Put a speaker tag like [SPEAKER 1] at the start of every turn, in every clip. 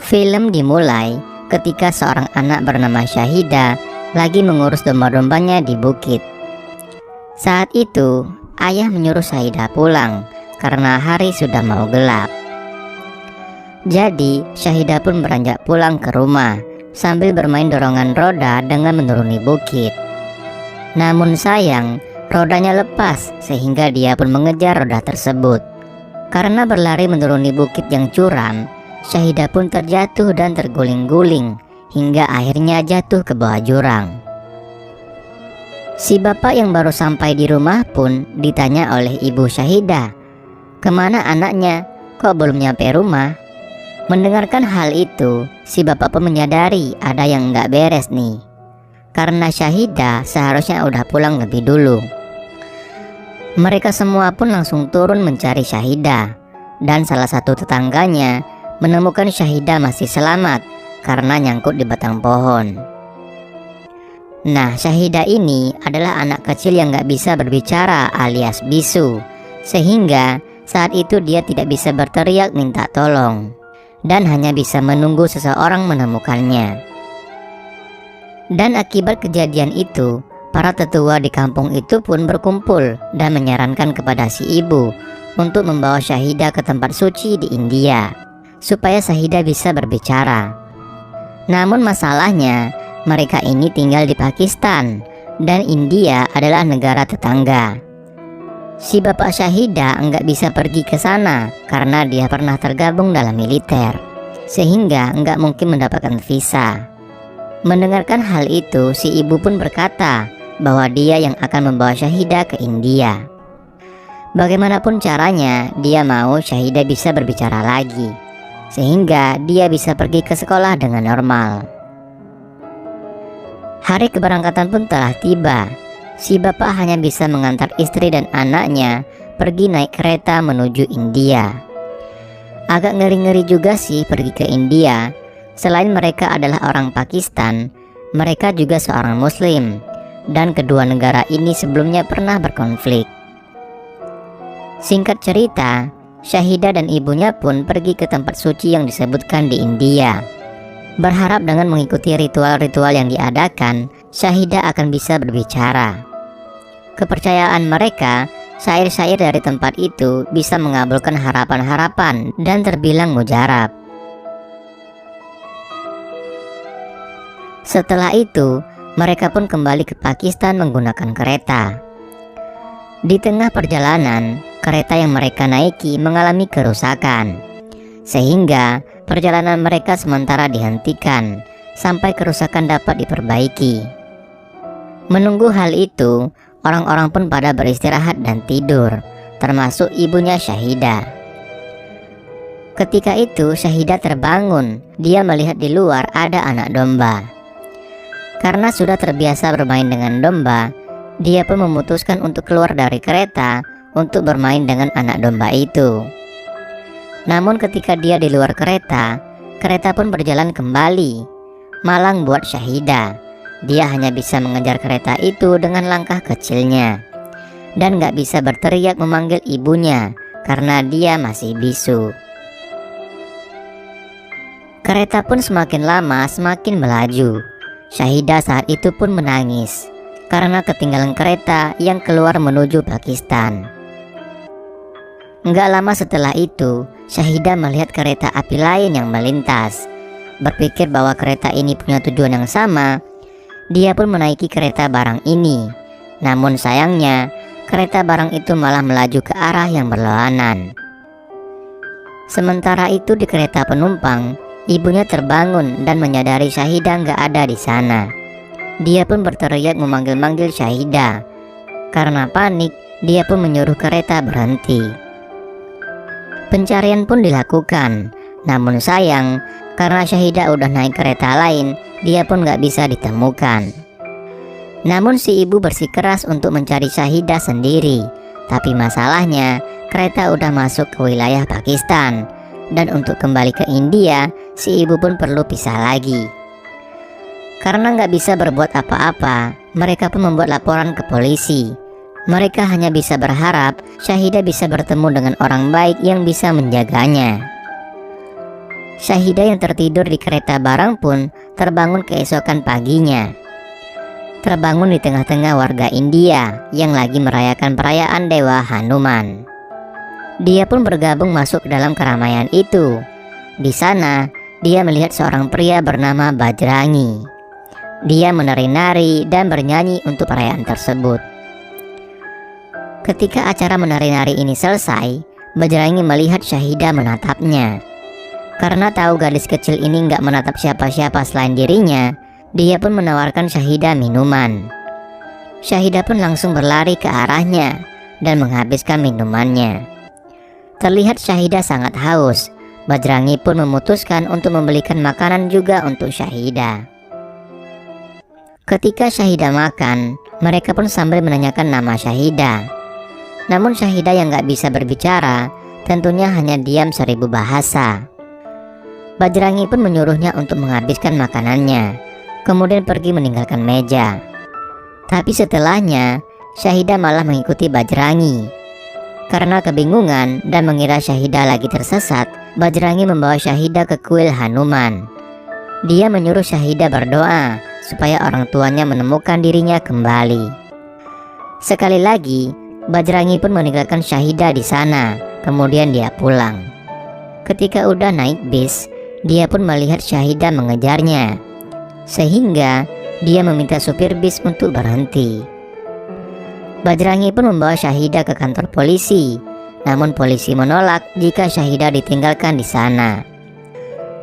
[SPEAKER 1] Film dimulai ketika seorang anak bernama Syahida lagi mengurus domba-dombanya di bukit. Saat itu, ayah menyuruh Syahida pulang karena hari sudah mau gelap. Jadi, Syahida pun beranjak pulang ke rumah sambil bermain dorongan roda dengan menuruni bukit. Namun sayang, rodanya lepas sehingga dia pun mengejar roda tersebut. Karena berlari menuruni bukit yang curam, Syahida pun terjatuh dan terguling-guling hingga akhirnya jatuh ke bawah jurang. Si bapak yang baru sampai di rumah pun ditanya oleh ibu Syahida, "Kemana anaknya? Kok belum nyampe rumah?" Mendengarkan hal itu, si bapak pun menyadari ada yang nggak beres nih. Karena Syahida seharusnya udah pulang lebih dulu. Mereka semua pun langsung turun mencari Syahida, dan salah satu tetangganya menemukan Syahida masih selamat karena nyangkut di batang pohon. Nah, Syahida ini adalah anak kecil yang gak bisa berbicara alias bisu, sehingga saat itu dia tidak bisa berteriak minta tolong dan hanya bisa menunggu seseorang menemukannya. Dan akibat kejadian itu, para tetua di kampung itu pun berkumpul dan menyarankan kepada si ibu untuk membawa Syahida ke tempat suci di India supaya Syahida bisa berbicara. Namun masalahnya, mereka ini tinggal di Pakistan dan India adalah negara tetangga. Si bapak Syahida enggak bisa pergi ke sana karena dia pernah tergabung dalam militer, sehingga enggak mungkin mendapatkan visa. Mendengarkan hal itu, si ibu pun berkata bahwa dia yang akan membawa Syahida ke India. Bagaimanapun caranya, dia mau Syahida bisa berbicara lagi, sehingga dia bisa pergi ke sekolah dengan normal. Hari keberangkatan pun telah tiba. Si bapak hanya bisa mengantar istri dan anaknya pergi naik kereta menuju India. Agak ngeri-ngeri juga sih pergi ke India. Selain mereka adalah orang Pakistan, mereka juga seorang Muslim, dan kedua negara ini sebelumnya pernah berkonflik. Singkat cerita, Syahida dan ibunya pun pergi ke tempat suci yang disebutkan di India. Berharap dengan mengikuti ritual-ritual yang diadakan, Syahida akan bisa berbicara. Kepercayaan mereka, syair-syair dari tempat itu bisa mengabulkan harapan-harapan dan terbilang mujarab. Setelah itu, mereka pun kembali ke Pakistan menggunakan kereta. Di tengah perjalanan, kereta yang mereka naiki mengalami kerusakan, sehingga perjalanan mereka sementara dihentikan sampai kerusakan dapat diperbaiki. Menunggu hal itu, orang-orang pun pada beristirahat dan tidur, termasuk ibunya Syahida. Ketika itu, Syahida terbangun. Dia melihat di luar ada anak domba. Karena sudah terbiasa bermain dengan domba, dia pun memutuskan untuk keluar dari kereta untuk bermain dengan anak domba itu. Namun ketika dia di luar kereta, kereta pun berjalan kembali. Malang buat Syahida, dia hanya bisa mengejar kereta itu dengan langkah kecilnya, dan gak bisa berteriak memanggil ibunya karena dia masih bisu. Kereta pun semakin lama semakin melaju. Syahida saat itu pun menangis karena ketinggalan kereta yang keluar menuju Pakistan. Enggak lama setelah itu, Syahida melihat kereta api lain yang melintas. Berpikir bahwa kereta ini punya tujuan yang sama, dia pun menaiki kereta barang ini. Namun sayangnya, kereta barang itu malah melaju ke arah yang berlawanan. Sementara itu di kereta penumpang, ibunya terbangun dan menyadari Syahida nggak ada di sana. Dia pun berteriak memanggil-manggil Syahida. Karena panik, dia pun menyuruh kereta berhenti. Pencarian pun dilakukan. Namun sayang, karena Syahida udah naik kereta lain, dia pun nggak bisa ditemukan. Namun si ibu bersikeras untuk mencari Syahida sendiri. Tapi masalahnya, kereta udah masuk ke wilayah Pakistan. Dan untuk kembali ke India, si ibu pun perlu pisah lagi. Karena nggak bisa berbuat apa-apa, mereka pun membuat laporan ke polisi. Mereka hanya bisa berharap Syahida bisa bertemu dengan orang baik yang bisa menjaganya. Syahidah yang tertidur di kereta barang pun terbangun keesokan paginya. Terbangun di tengah-tengah warga India yang lagi merayakan perayaan Dewa Hanuman. Dia pun bergabung masuk ke dalam keramaian itu. Di sana, dia melihat seorang pria bernama Bajrangi. Dia menari-nari dan bernyanyi untuk perayaan tersebut. Ketika acara menari-nari ini selesai, Bajrangi melihat Syahidah menatapnya. Karena tahu gadis kecil ini nggak menatap siapa-siapa selain dirinya, dia pun menawarkan Syahidah minuman. Syahidah pun langsung berlari ke arahnya dan menghabiskan minumannya. Terlihat Syahidah sangat haus. Bajrangi pun memutuskan untuk membelikan makanan juga untuk Syahidah. Ketika Syahidah makan, mereka pun sambil menanyakan nama Syahidah. Namun Syahidah yang nggak bisa berbicara, tentunya hanya diam 1000 bahasa. Bajrangi pun menyuruhnya untuk menghabiskan makanannya, kemudian pergi meninggalkan meja. Tapi setelahnya, Syahidah malah mengikuti Bajrangi. Karena kebingungan dan mengira Syahidah lagi tersesat, Bajrangi membawa Syahidah ke kuil Hanuman. Dia menyuruh Syahidah berdoa supaya orang tuanya menemukan dirinya kembali. Sekali lagi, Bajrangi pun meninggalkan Syahidah di sana, kemudian dia pulang. Ketika udah naik bis, dia pun melihat Syahidah mengejarnya, sehingga dia meminta supir bis untuk berhenti. Bajrangi pun membawa Syahidah ke kantor polisi, namun polisi menolak jika Syahidah ditinggalkan di sana.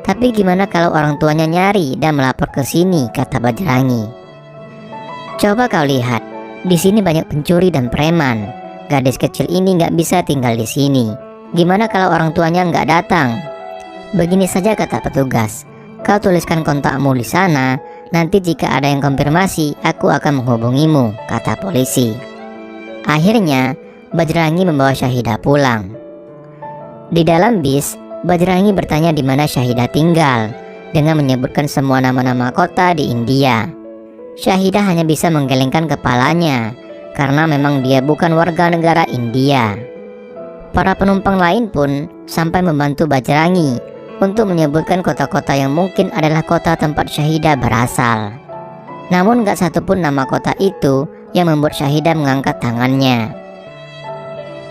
[SPEAKER 1] Tapi gimana kalau orang tuanya nyari dan melapor ke sini, kata Bajrangi. Coba kau lihat, di sini banyak pencuri dan preman. Gadis kecil ini nggak bisa tinggal di sini. Gimana kalau orang tuanya nggak datang? Begini saja, kata petugas. Kau tuliskan kontakmu di sana. Nanti jika ada yang konfirmasi, aku akan menghubungimu, kata polisi. Akhirnya, Bajrangi membawa Syahidah pulang. Di dalam bis, Bajrangi bertanya di mana Syahidah tinggal, dengan menyebutkan semua nama-nama kota di India. Syahidah hanya bisa menggelengkan kepalanya, karena memang dia bukan warga negara India. Para penumpang lain pun sampai membantu Bajrangi untuk menyebutkan kota-kota yang mungkin adalah kota tempat Syahidah berasal. Namun gak satupun nama kota itu yang membuat Syahidah mengangkat tangannya.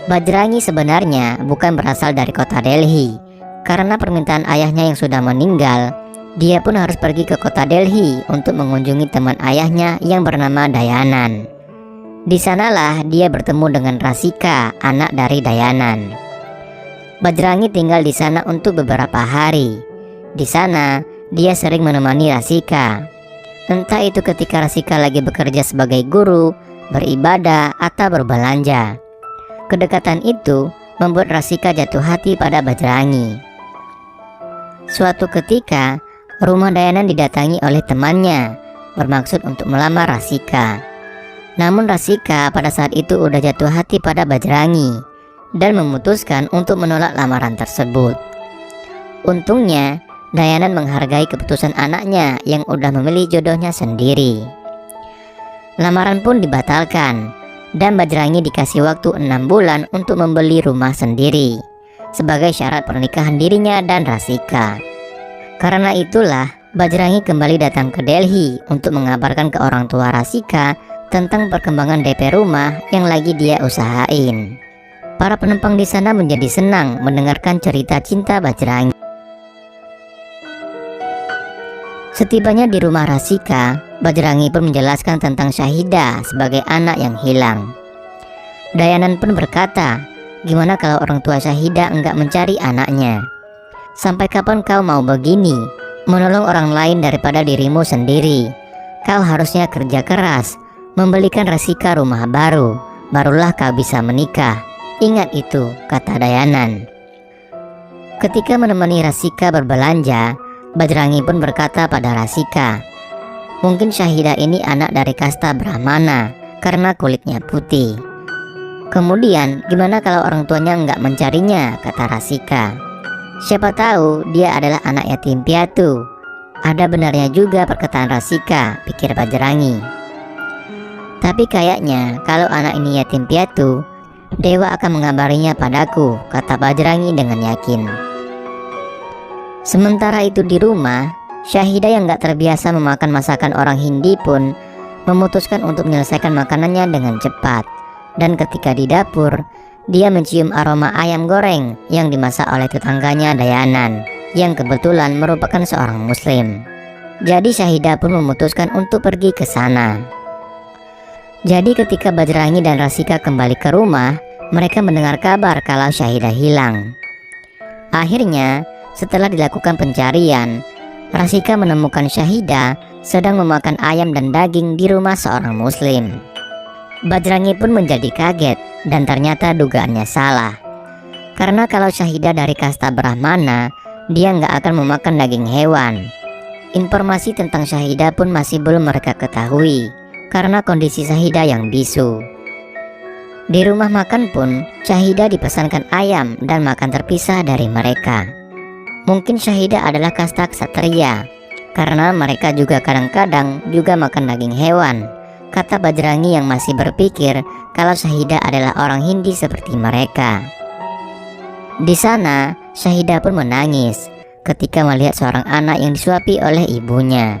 [SPEAKER 1] Bajrangi sebenarnya bukan berasal dari kota Delhi. Karena permintaan ayahnya yang sudah meninggal, dia pun harus pergi ke kota Delhi untuk mengunjungi teman ayahnya yang bernama Dayanan. Di sanalah dia bertemu dengan Rasika, anak dari Dayanan. Bajrangi tinggal di sana untuk beberapa hari. Di sana, dia sering menemani Rasika. Entah itu ketika Rasika lagi bekerja sebagai guru, beribadah, atau berbelanja. Kedekatan itu membuat Rasika jatuh hati pada Bajrangi. Suatu ketika, rumah Dayanan didatangi oleh temannya, bermaksud untuk melamar Rasika. Namun Rasika pada saat itu udah jatuh hati pada Bajrangi dan memutuskan untuk menolak lamaran tersebut. Untungnya, Dayanan menghargai keputusan anaknya yang udah memilih jodohnya sendiri. Lamaran pun dibatalkan, dan Bajrangi dikasih waktu 6 bulan untuk membeli rumah sendiri, sebagai syarat pernikahan dirinya dan Rasika. Karena itulah, Bajrangi kembali datang ke Delhi untuk mengabarkan ke orang tua Rasika tentang perkembangan DP rumah yang lagi dia usahain. Para penumpang di sana menjadi senang mendengarkan cerita cinta Bajrangi. Setibanya di rumah Rasika, Bajrangi pun menjelaskan tentang Syahidah sebagai anak yang hilang. Dayanan pun berkata, gimana kalau orang tua Syahidah enggak mencari anaknya? Sampai kapan kau mau begini, menolong orang lain daripada dirimu sendiri? Kau harusnya kerja keras, membelikan Rasika rumah baru, barulah kau bisa menikah. Ingat itu, kata Dayanan. Ketika menemani Rasika berbelanja, Bajrangi pun berkata pada Rasika, mungkin Syahidah ini anak dari kasta Brahmana karena kulitnya putih. Kemudian, gimana kalau orang tuanya nggak mencarinya, kata Rasika. Siapa tahu dia adalah anak yatim piatu. Ada benarnya juga perkataan Rasika, pikir Bajrangi. Tapi kayaknya kalau anak ini yatim piatu, Dewa akan mengabarinya padaku, kata Bajrangi dengan yakin. Sementara itu di rumah, Syahidah yang gak terbiasa memakan masakan orang Hindi pun memutuskan untuk menyelesaikan makanannya dengan cepat. Dan ketika di dapur, dia mencium aroma ayam goreng yang dimasak oleh tetangganya Dayanan, yang kebetulan merupakan seorang muslim. Jadi Syahidah pun memutuskan untuk pergi ke sana. Jadi ketika Bajrangi dan Rasika kembali ke rumah, mereka mendengar kabar kalau Syahidah hilang. Akhirnya, setelah dilakukan pencarian, Rasika menemukan Syahidah sedang memakan ayam dan daging di rumah seorang muslim. Bajrangi pun menjadi kaget dan ternyata dugaannya salah. Karena kalau Syahidah dari kasta Brahmana, dia nggak akan memakan daging hewan. Informasi tentang Syahidah pun masih belum mereka ketahui karena kondisi Syahidah yang bisu. Di rumah makan pun, Syahidah dipesankan ayam dan makan terpisah dari mereka. Mungkin Syahidah adalah kasta ksatria, karena mereka juga kadang-kadang juga makan daging hewan, kata Bajrangi yang masih berpikir kalau Syahidah adalah orang Hindi seperti mereka. Di sana, Syahidah pun menangis ketika melihat seorang anak yang disuapi oleh ibunya.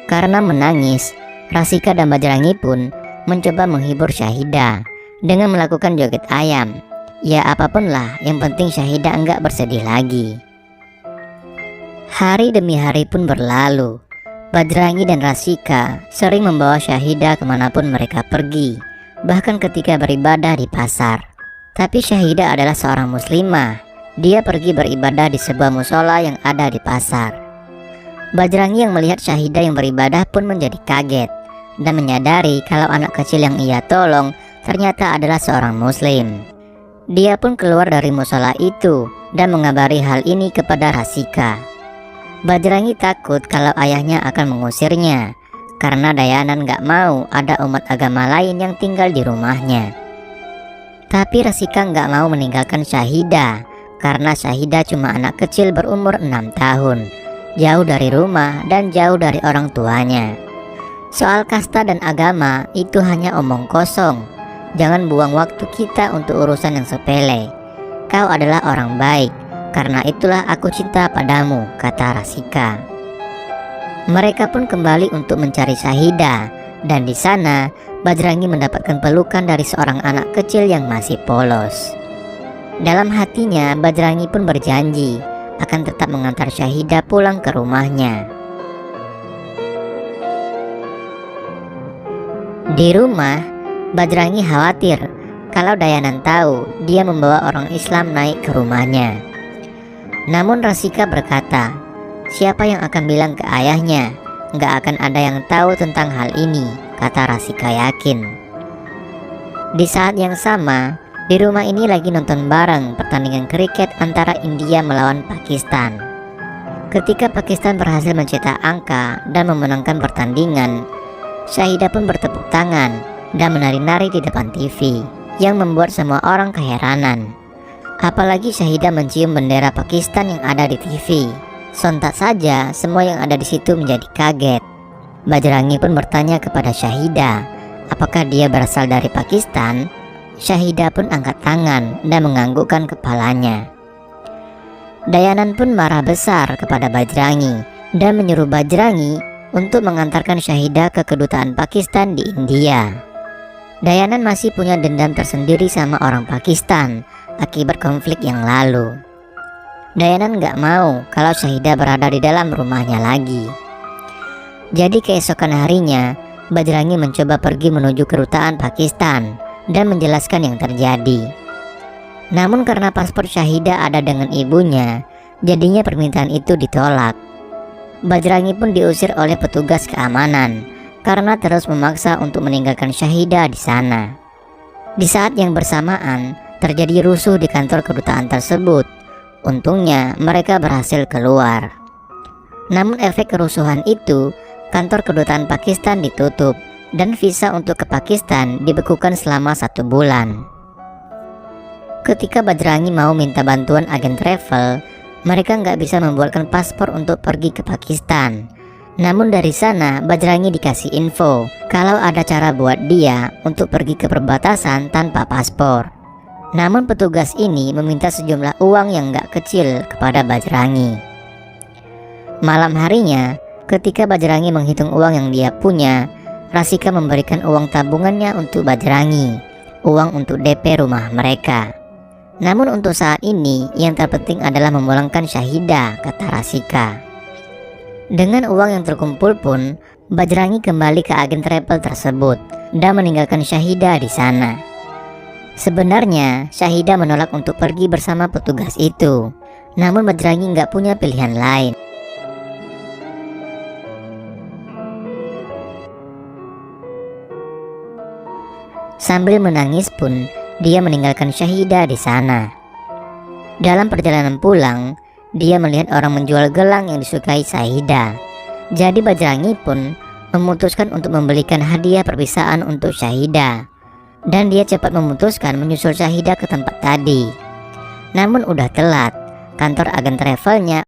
[SPEAKER 1] Karena menangis, Rasika dan Bajrangi pun mencoba menghibur Syahidah dengan melakukan joget ayam. Ya apapun lah, yang penting Syahidah enggak bersedih lagi. Hari demi hari pun berlalu. Bajrangi dan Rasika sering membawa Syahidah kemanapun mereka pergi, bahkan ketika beribadah di pasar. Tapi Syahidah adalah seorang muslimah. Dia pergi beribadah di sebuah musola yang ada di pasar. Bajrangi yang melihat Syahidah yang beribadah pun menjadi kaget dan menyadari kalau anak kecil yang ia tolong ternyata adalah seorang muslim. Dia pun keluar dari musola itu dan mengabari hal ini kepada Rasika. Bajrangi takut kalau ayahnya akan mengusirnya karena Dayanan gak mau ada umat agama lain yang tinggal di rumahnya. Tapi Rasika gak mau meninggalkan Syahidah karena Syahidah cuma anak kecil berumur 6 tahun, jauh dari rumah dan jauh dari orang tuanya. Soal kasta dan agama itu hanya omong kosong. Jangan buang waktu kita untuk urusan yang sepele. Kau adalah orang baik, karena itulah aku cinta padamu, kata Rasika. Mereka pun kembali untuk mencari Syahidah, dan di sana Bajrangi mendapatkan pelukan dari seorang anak kecil yang masih polos. Dalam hatinya, Bajrangi pun berjanji akan tetap mengantar Syahidah pulang ke rumahnya. Di rumah, Bajrangi khawatir kalau Dayanan tahu dia membawa orang Islam naik ke rumahnya. Namun Rasika berkata, siapa yang akan bilang ke ayahnya? Nggak akan ada yang tahu tentang hal ini, kata Rasika yakin. Di saat yang sama, di rumah ini lagi nonton bareng pertandingan kriket antara India melawan Pakistan. Ketika Pakistan berhasil mencetak angka dan memenangkan pertandingan, Syahidah pun bertepuk tangan dan menari-nari di depan TV yang membuat semua orang keheranan. Apalagi Syahidah mencium bendera Pakistan yang ada di TV. Sontak saja semua yang ada di situ menjadi kaget. Bajrangi pun bertanya kepada Syahidah, apakah dia berasal dari Pakistan? Syahidah pun angkat tangan dan menganggukkan kepalanya. Dayanan pun marah besar kepada Bajrangi dan menyuruh Bajrangi untuk mengantarkan Syahidah ke kedutaan Pakistan di India. Dayanan masih punya dendam tersendiri sama orang Pakistan akibat konflik yang lalu. Dayanan gak mau kalau Syahidah berada di dalam rumahnya lagi. Jadi keesokan harinya, Bajrangi mencoba pergi menuju kedutaan Pakistan dan menjelaskan yang terjadi. Namun karena paspor Syahidah ada dengan ibunya, jadinya permintaan itu ditolak. Bajrangi pun diusir oleh petugas keamanan karena terus memaksa untuk meninggalkan Syahidah di sana. Di saat yang bersamaan, terjadi rusuh di kantor kedutaan tersebut. Untungnya mereka berhasil keluar. Namun efek kerusuhan itu, kantor kedutaan Pakistan ditutup dan visa untuk ke Pakistan dibekukan selama 1 bulan. Ketika Bajrangi mau minta bantuan agen travel, mereka nggak bisa membuatkan paspor untuk pergi ke Pakistan. Namun dari sana Bajrangi dikasih info kalau ada cara buat dia untuk pergi ke perbatasan tanpa paspor. Namun petugas ini meminta sejumlah uang yang gak kecil kepada Bajrangi. Malam harinya, ketika Bajrangi menghitung uang yang dia punya, Rasika memberikan uang tabungannya untuk Bajrangi, uang untuk DP rumah mereka. Namun untuk saat ini, yang terpenting adalah memulangkan Syahida, kata Rasika. Dengan uang yang terkumpul pun, Bajrangi kembali ke agen travel tersebut dan meninggalkan Syahida di sana. Sebenarnya, Syahida menolak untuk pergi bersama petugas itu, namun Bajrangi nggak punya pilihan lain. Sambil menangis pun, dia meninggalkan Syahida di sana. Dalam perjalanan pulang, dia melihat orang menjual gelang yang disukai Syahida. Jadi Bajrangi pun memutuskan untuk membelikan hadiah perpisahan untuk Syahida. Dan dia cepat memutuskan menyusul Syahida ke tempat tadi. Namun udah telat, kantor agen travelnya